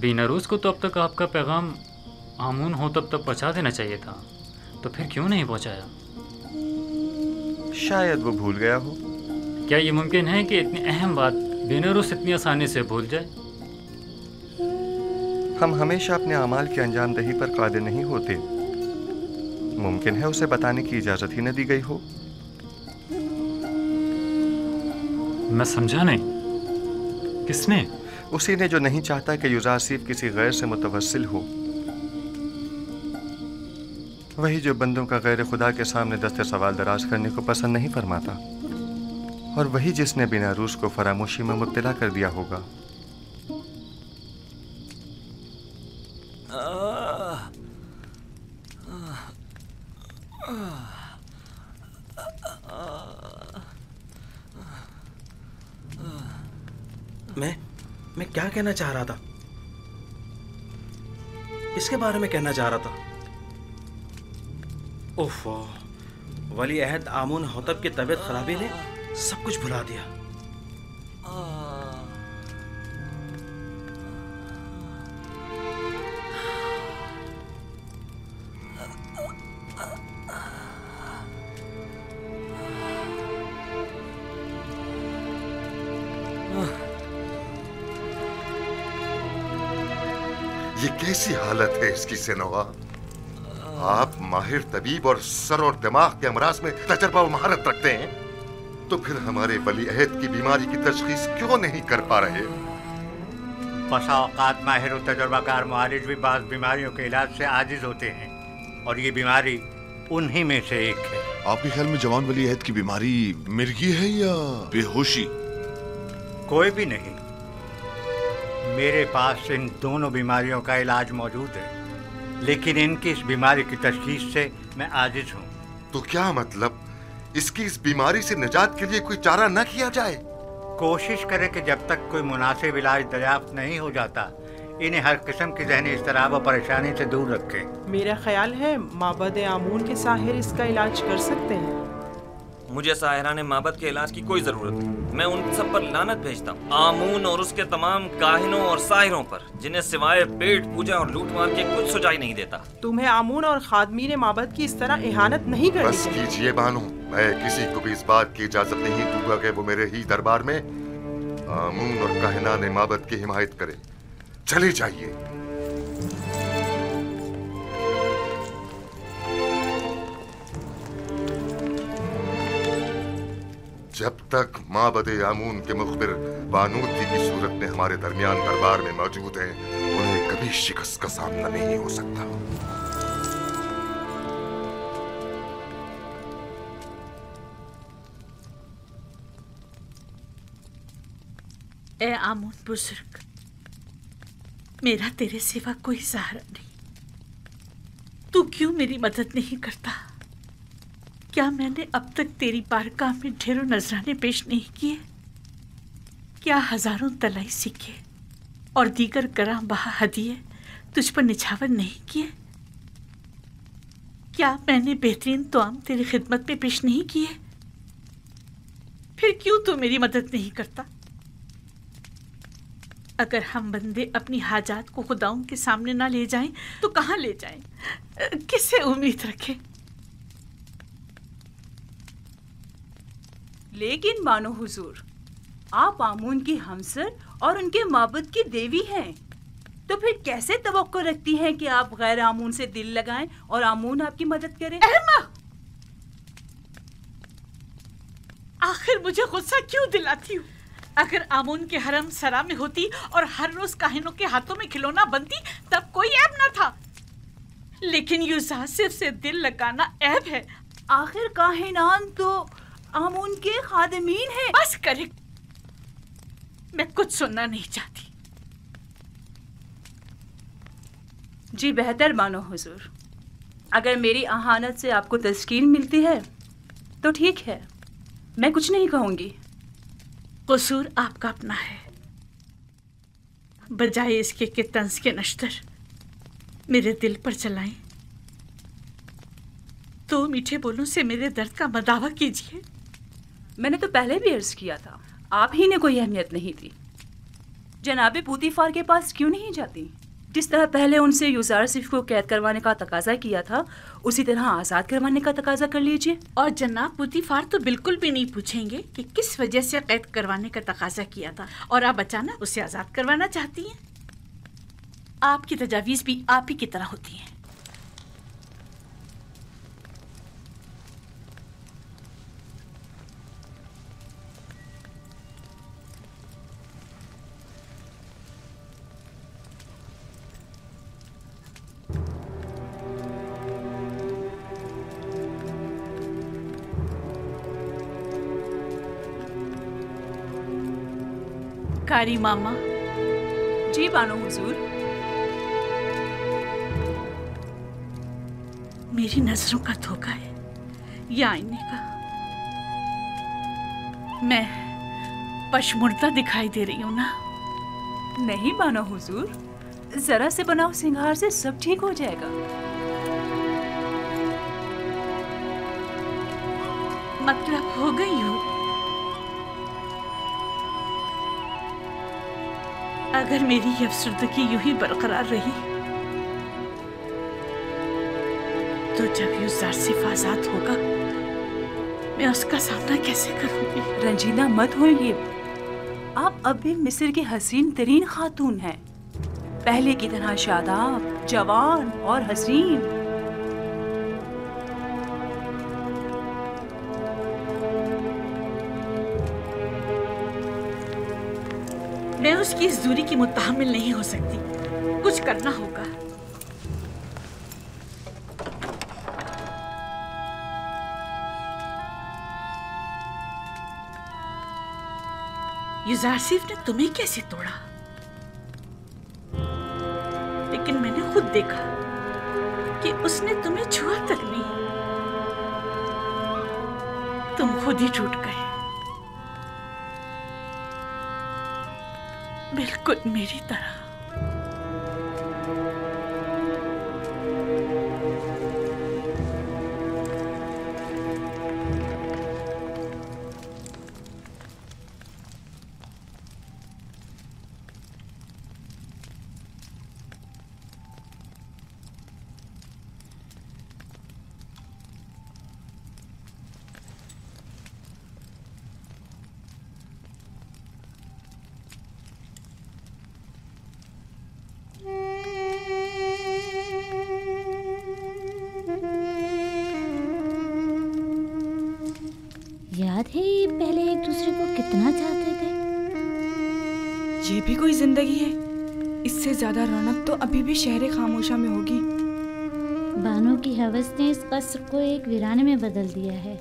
बीनारूस को तो अब तक आपका पैगाम आमून हो तब तक पहुंचा देना चाहिए था, तो फिर क्यों नहीं पहुंचाया? शायद वो भूल गया हो। क्या ये मुमकिन है कि इतनी अहम बात बीनारूस इतनी आसानी से भूल जाए? हम हमेशा अपने अमाल की अंजामदही पर कादिर नहीं होते। मुमकिन है उसे बताने की इजाजत ही न दी गई हो। मैं समझा नहीं। किसने? उसी ने जो नहीं चाहता कि युजासिफ किसी गैर से मुतवस्सिल हो। वही जो बंदों का गैर खुदा के सामने दस्ते सवाल दराज करने को पसंद नहीं फरमाता, और वही जिसने बीनारूस को फरामोशी में मुब्तला कर दिया होगा। मैं क्या कहना चाह रहा था? किसके बारे में कहना चाह रहा था? ओफो, वली अहद आमून होतब की तबीयत खराबी ने सब कुछ भुला दिया। ये कैसी हालत है इसकी सेनोवा? आप माहिर तबीब और सर और दिमाग के अमराज में तजर्बा और महारत रखते हैं, तो फिर हमारे वली अहद की बीमारी की तशखीस क्यों नहीं कर पा रहे? बसा औकात माहिर और तजर्बाकार मुआलिज भी बाज़ बीमारियों के इलाज से आजिज होते हैं, और ये बीमारी उन्हीं में से एक है। आपके ख्याल में जवान वली अहद की बीमारी मिर्गी है या बेहोशी? कोई भी नहीं। मेरे पास इन दोनों बीमारियों का इलाज मौजूद है, लेकिन इनकी इस बीमारी की तशखीस से मैं आजिज हूँ। तो क्या मतलब, इसकी इस बीमारी से निजात के लिए कोई चारा न किया जाए? कोशिश करें कि जब तक कोई मुनासिब इलाज दरियाफ्त नहीं हो जाता, इन्हें हर किस्म की ज़हनी इज़्तिराब और परेशानी से दूर रखें। मेरा ख्याल है माबद आमून के साहिर इसका इलाज कर सकते हैं। मुझे साहिरान माबद के इलाज की कोई जरूरत नहीं। मैं उन सब पर लानत भेजता हूँ, आमून और उसके तमाम काहिनों और साहिरों पर, जिन्हें सिवाय पेट पूजा और लूटमार के कुछ सुझाई नहीं देता। तुम्हें आमून और खादमीन माबद की इस तरह इहानत नहीं करनी बस कीजिए बानो, मैं किसी को भी इस बात की इजाजत नहीं दूंगा कि वो मेरे ही दरबार में आमून और काहिनान माबद की हिमायत करे। चले जाइए। जब तक माबद आमून के मुखबिर बानूती की सूरत में हमारे दरमियान दरबार में मौजूद हैं, उन्हें कभी शिकस्त का सामना नहीं हो सकता। ए आमून बुजुर्ग, मेरा तेरे सिवा कोई सहारा नहीं। तू क्यों मेरी मदद नहीं करता? क्या मैंने अब तक तेरी बारगाह में ढेरों नजराने पेश नहीं किए? क्या हजारों तलाई सिक्के और दीगर गरां बहा हदिये तुझ पर निछावर नहीं किए? क्या मैंने बेहतरीन तोआम तेरी खिदमत में पेश नहीं किए? फिर क्यों तू मेरी मदद नहीं करता? अगर हम बंदे अपनी हाजात को खुदाओं के सामने ना ले जाएं तो कहाँ ले जाएं? किससे उम्मीद रखें? लेकिन मानो हुजूर, आप आमून की हमसर और उनके माबद की देवी हैं, तो फिर कैसे तवक्को रखती हैं कि आप गैर आमून से दिल लगाएं और आमून आपकी मदद करे? आखिर मुझे गुस्सा क्यों दिलाती हूँ? अगर आमून के हरम सरा में होती और हर रोज काहिनों के हाथों में खिलौना बनती तब कोई ऐब न था, लेकिन युजासिफ से दिल लगाना ऐब है। आखिर काहिनान तो आमून के खादिमीन हैं। बस करे, मैं कुछ सुनना नहीं चाहती। जी बेहतर मानो हुजूर, अगर मेरी अहानत से आपको तस्कीन मिलती है तो ठीक है, मैं कुछ नहीं कहूंगी। कसूर आपका अपना है। बजाय इसके कि तंज के नश्तर मेरे दिल पर चलाएं, तो मीठे बोलों से मेरे दर्द का मदावा कीजिए। मैंने तो पहले भी अर्ज किया था, आप ही ने कोई अहमियत नहीं दी। जनाबे पूतीफार के पास क्यों नहीं जाती? जिस तरह पहले उनसे यूसुफ को कैद करवाने का तकाजा किया था, उसी तरह आज़ाद करवाने का तकाजा कर लीजिए। और जनाब पूतीफार तो बिल्कुल भी नहीं पूछेंगे कि किस वजह से कैद करवाने का तकाजा किया था और आप अचानक उसे आज़ाद करवाना चाहती हैं। आपकी तजावीज़ भी आप ही की तरह होती हैं। कारी मामा। जी बानो हुजूर। मेरी नजरों का धोखा है या आईने का? मैं पशमुर्दा दिखाई दे रही हूँ ना? नहीं बानो हुजूर, जरा से बनाओ सिंगार से सब ठीक हो जाएगा। मतलब हो गई हूँ? अगर मेरी ये अफसरदगी यूं ही बरकरार रही तो जब यूसुफ आजाद होगा मैं उसका सामना कैसे करूंगी? रंजीदा मत होइए, आप अब भी मिस्र की हसीन तरीन खातून हैं, पहले की तरह शादाब, जवान और हसीन। मैं उसकी इस दूरी की मुतहम्मिल नहीं हो सकती, कुछ करना होगा। यूसुफ ने तुम्हें कैसे तोड़ा? लेकिन मैंने खुद देखा कि उसने तुम्हें छुआ तक नहीं। तुम खुद ही टूट गए, बिल्कुल मेरी तरह। याद है ये पहले एक दूसरे को कितना चाहते थे? ये भी कोई जिंदगी है? इससे ज्यादा रौनक तो अभी भी शहर खामोशा में होगी। बानो की हवस ने इस कस्र को एक वीराने में बदल दिया है।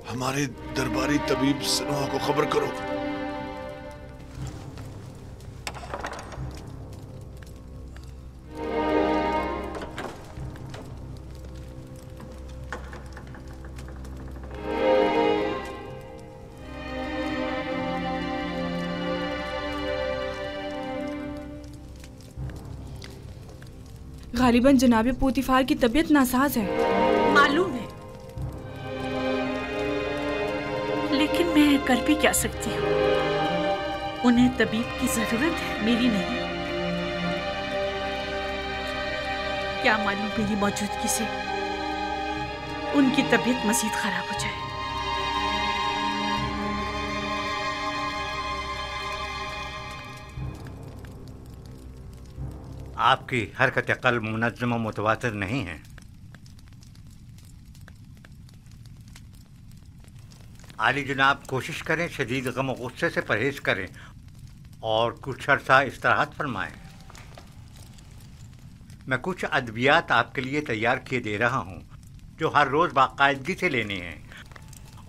हमारे दरबारी तबीब सनोहा को खबर करो। गालिबन जनाबे पूतीफार की तबीयत नासाज है। मालूम है, लेकिन मैं कर भी क्या सकती हूँ? उन्हें तबीब की जरूरत है, मेरी नहीं। क्या मालूम मेरी मौजूदगी से उनकी तबीयत मजीद खराब हो जाए। आपकी हरकत क़ल्ब मुनज़्ज़म व मुतवातिर नहीं है। आली जनाब कोशिश करें शदीद गम और गुस्से से परहेज करें और कुछ अर्सा इस्तिराहत फरमाएं। मैं कुछ अद्वियात आपके लिए तैयार किए दे रहा हूँ जो हर रोज़ बाकायदगी से लेने हैं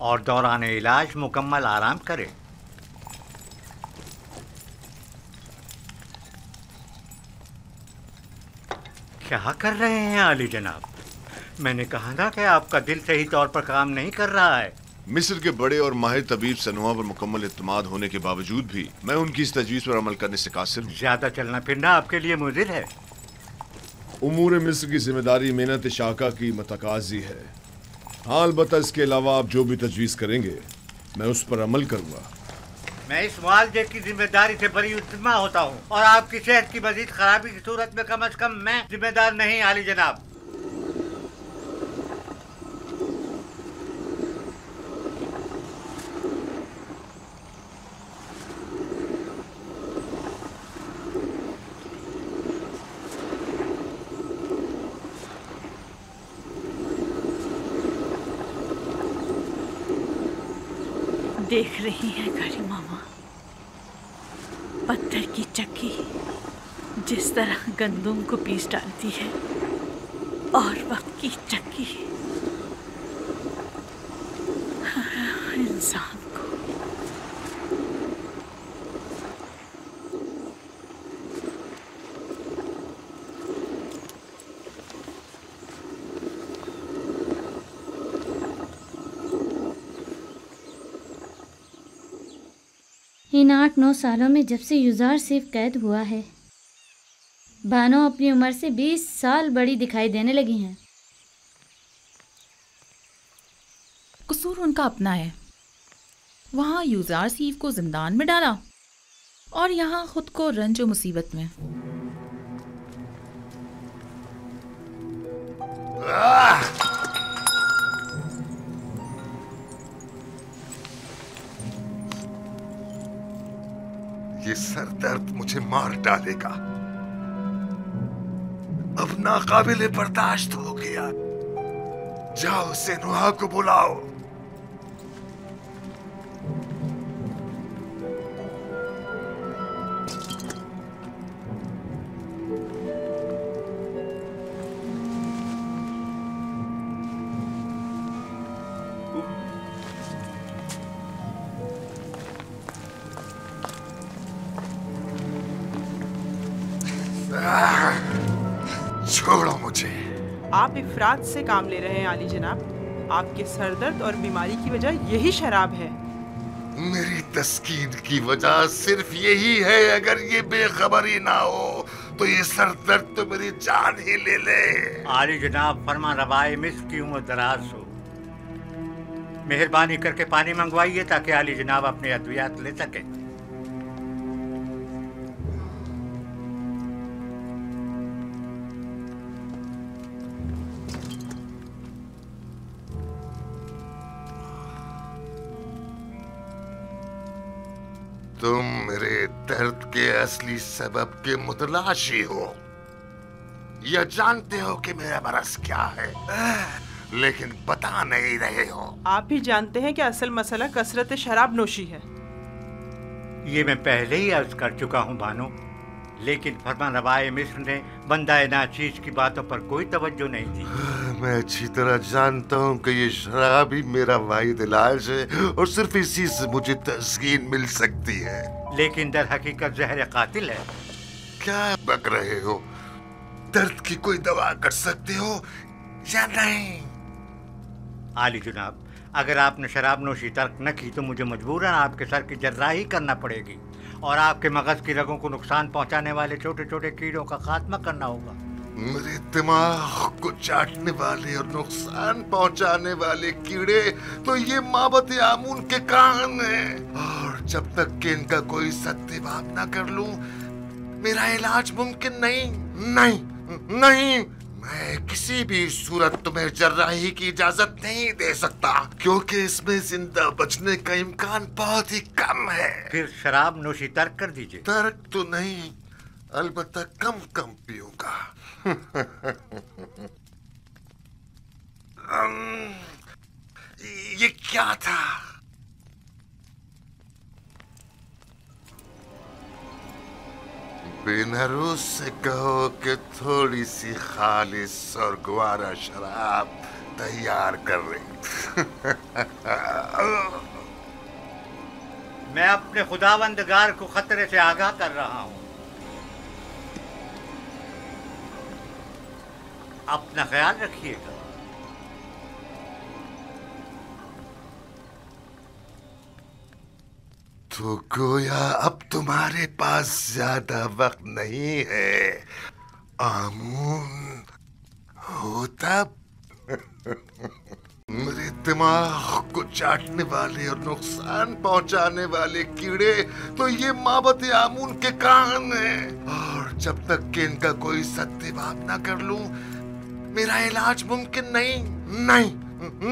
और दौरान इलाज मुकम्मल आराम करें। क्या कर रहे हैं आली जनाब? मैंने कहा ना कि आपका दिल सही तौर पर काम नहीं कर रहा है। मिस्र के बड़े और माहिर तबीब सनुआ पर मुकम्मल इत्मीनान होने के बावजूद भी मैं उनकी इस तजवीज़ पर अमल करने से कासिर हूँ। ज्यादा चलना फिरना आपके लिए मुज़िर है। उमूर मिस्र की जिम्मेदारी मेहनत शाका की मतकाजी है। हाँ, अलबत्ता इसके अलावा आप जो भी तजवीज़ करेंगे मैं उस पर अमल करूँगा। मैं इस मुआवजे की जिम्मेदारी से बड़ी इत्मीनान होता हूँ और आपकी सेहत की मजीद खराबी की सूरत में कम से कम मैं जिम्मेदार नहीं, आली जनाब। देख रही है घड़ी मामा, पत्थर की चक्की जिस तरह गंदुम को पीस डालती है और वक्त की चक्की इंसान को। इन 8-9 सालों में जब से युजार सिर्फ कैद हुआ है, बानो अपनी उम्र से 20 साल बड़ी दिखाई देने लगी हैं। कसूर उनका अपना है। वहाँ यूजार सीफ को जिंदान में डाला और यहाँ खुद को रंज और मुसीबत में। ये सर दर्द मुझे मार डालेगा। अब नाकाबिले बर्दाश्त हो गया। जाओ सेनुआ को बुलाओ। छोड़ो मुझे। आप इफरात से काम ले रहे हैं आली जनाब। आपके सरदर्द और बीमारी की वजह यही शराब है। मेरी तस्कीन की वजह सिर्फ यही है। अगर ये बेखबरी ना हो तो ये सरदर्द तो मेरी जान ही ले ले। आली जनाब, फरमा रवाए मिस्र की उम्र दराज हो। मेहरबानी करके पानी मंगवाइए ताकि आली जनाब अपने अद्वियात ले सके। तुम मेरे दर्द के असली सबब के मुतलाशी हो या जानते हो कि मेरा मरज क्या है, लेकिन बता नहीं रहे हो। आप भी जानते हैं कि असल मसला कसरत शराब नोशी है। ये मैं पहले ही अर्ज कर चुका हूँ बानो, लेकिन फरमान रवाए मिस्र ने बंदा नाचीज की बातों पर कोई तवज्जो नहीं दी। मैं अच्छी तरह जानता हूँ कि ये शराब ही मेरा वाहिद इलाज है और सिर्फ इसी से मुझे तस्कीन मिल सकती है। लेकिन दर हकीकत जहर कातिल है। क्या बक रहे हो? दर्द की कोई दवा कर सकते हो या नहीं? आली जनाब, अगर आपने शराब नोशी तर्क न की तो मुझे मजबूरन आपके सर की जर्राही करना पड़ेगी और आपके मगज की रगों को नुकसान पहुंचाने वाले छोटे छोटे कीड़ों का खात्मा करना होगा। मेरे दिमाग को चाटने वाले और नुकसान पहुंचाने वाले कीड़े तो ये माबद आमून के कान हैं, और जब तक कि इनका कोई सत्याभाव न कर लूं मेरा इलाज मुमकिन नहीं। नहीं नहीं, मैं किसी भी सूरत तुम्हें जर्राही की इजाजत नहीं दे सकता, क्योंकि इसमें जिंदा बचने का इम्कान बहुत ही कम है। फिर शराब नोशी तर्क कर दीजिए। तर्क तो नहीं, अलबत्ता कम कम पीऊंगा। ये क्या था? बेनरूस से कहो कि थोड़ी सी खालिस और गुआरा शराब तैयार कर रही। मैं अपने खुदावंदगार को खतरे से आगाह कर रहा हूँ। अपना ख्याल रखिएगा। तो गोया अब तुम्हारे पास ज्यादा वक्त नहीं है आमून। हो तब मेरे दिमाग को चाटने वाले और नुकसान पहुंचाने वाले कीड़े तो ये माबत आमून के कान हैं, और जब तक कि इनका कोई सत्यवाद ना कर लूं मेरा इलाज मुमकिन नहीं। नहीं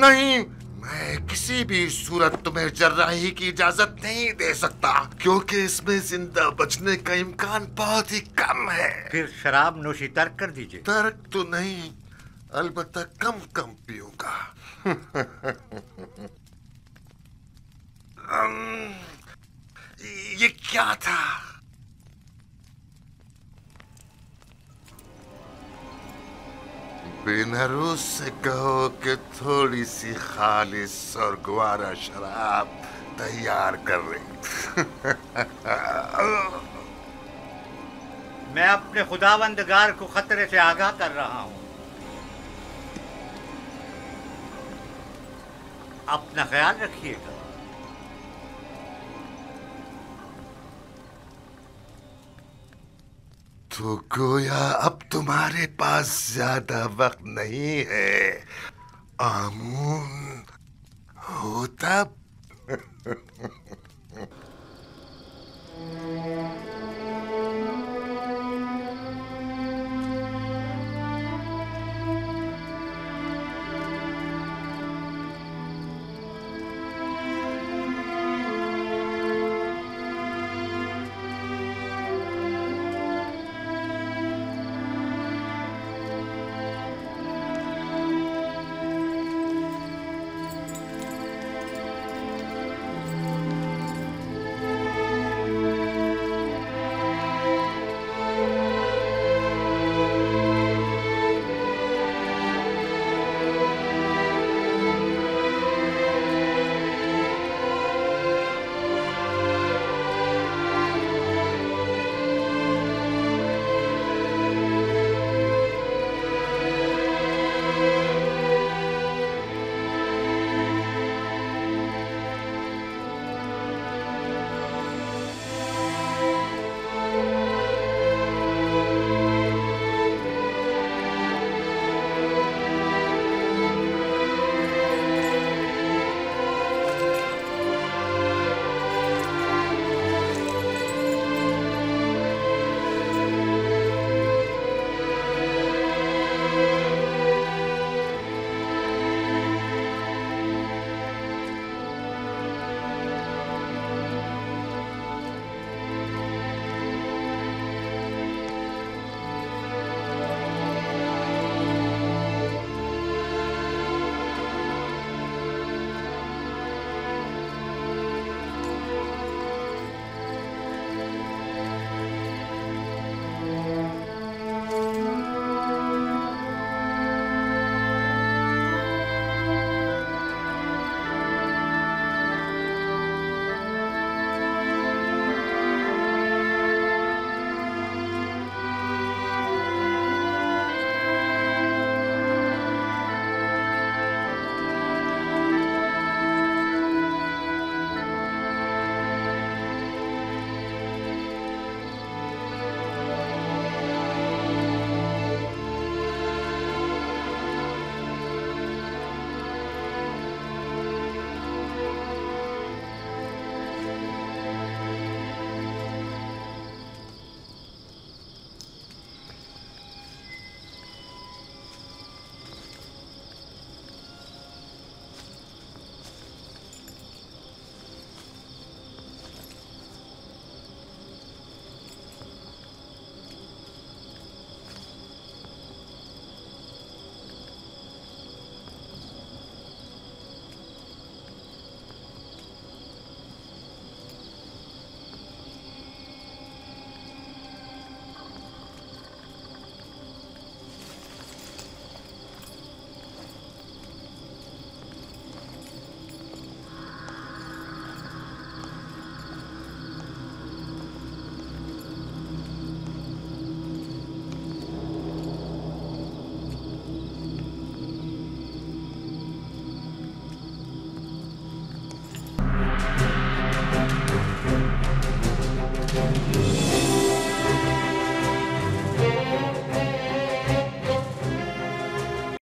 नहीं, मैं किसी भी सूरत तुम्हें जर्राही की इजाजत नहीं दे सकता, क्योंकि इसमें जिंदा बचने का इम्कान बहुत ही कम है। फिर शराब नोशी तर्क कर दीजिए। तर्क तो नहीं, अलबत्ता कम कम पीऊंगा। ये क्या था? बेनारूस से कहो कि थोड़ी सी खालिस और ग्वारा शराब तैयार कर रही। मैं अपने खुदावंदगार को खतरे से आगाह कर रहा हूं। अपना ख्याल रखिएगा। तो गोया अब तुम्हारे पास ज्यादा वक्त नहीं है आमून। हो तब